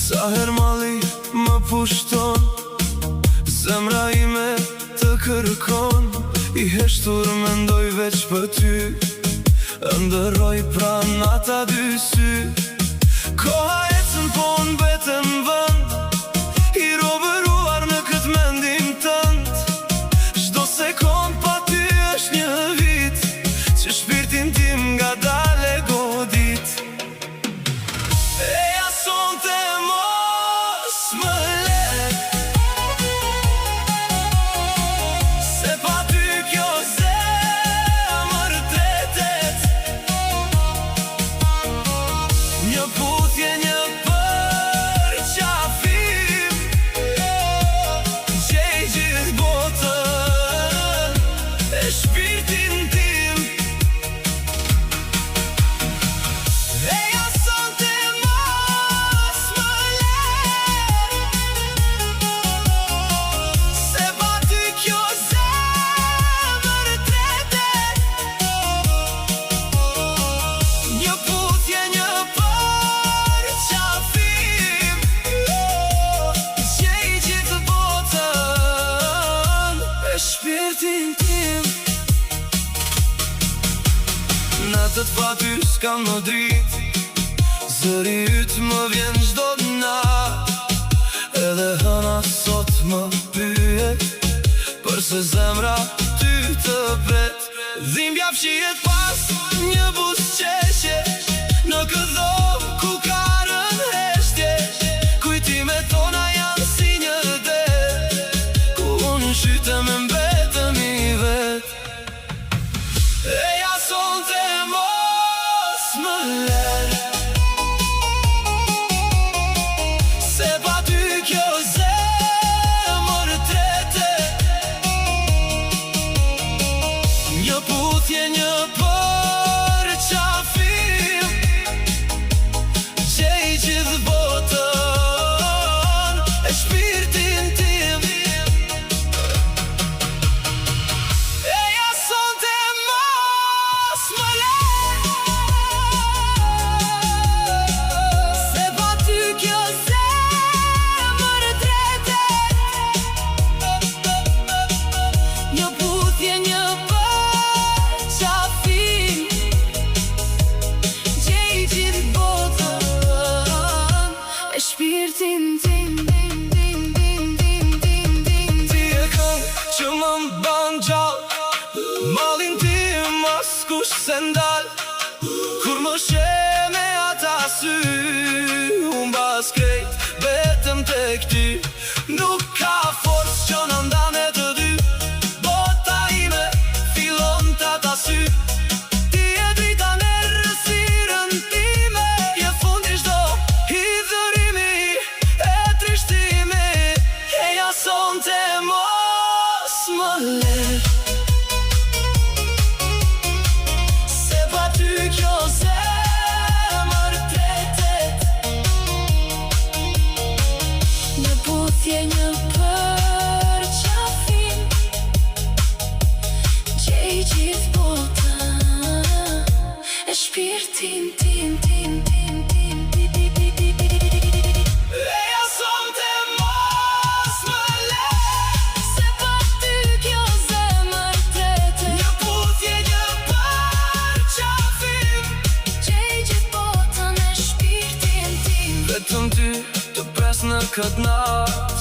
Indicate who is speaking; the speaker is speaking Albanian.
Speaker 1: Sa her mali më pushton, zemra ime të kërkon. I heshtur mendoj veç për ty, ndërroj pran ata dy sy. Koha ecën po në vetëm vënd, i robëruar në këtë mendim tënd. Çdo sekond pa ty është një vit, që shpirtin tim nga dale godit. Eja sonte mos më le, se pa ty kjo zemër tretet. Një puthje, një përqafim, gjej gjithë botën e shpirtin tim. Eja sonte mos më le, se pa ty kjo zemër tretet. Një puthje, një përqafim, gjej gjithë botën e shpirtin tim. Natët pa ty s'kam më drit, zëri yt më vjen çdo nat. Edhe hëna sot më pyet, përse zemra ty të pret. Dhimbja fshihet pas një buzëqeshje, në këdho ku ka rënë heshtje. Kujtimet tona janë si një det, ku unë shytem e mbetëm i vet. Eja sonte mos më le, se pa ty kjo zemër tretet. Një puthje, një përqafim, gjej gjithë botën e shpirtin tim. Eja sonte mos më le, se pa ty kjo zemër tretet. Një puthje, një përqafim, gjej gjithë botën e shpirtin tim. Ti e këngë që më mban gjallë, mallin tim askush se ndal. Kur më sheh me ata sy, unë bas krejt vetëm tek ty. Nuk ka forcë që në ndane të dy, bota ime fillon t'ata sy. Ti e drita në rësirën time, je fundi çdo hidhërimi e trishtimi. Eja sonte mos më le, se pa ty kjo zemër tretet. Një puthje, një përqafim, gjej gjithë botën e shpirtin tim. Eja sonte mos më le, se pa ty kjo zemër tretet. Një puthje, një përqafim, gjej gjithë botën e shpirtin tim. Vetëm ty të pres në këtë natë,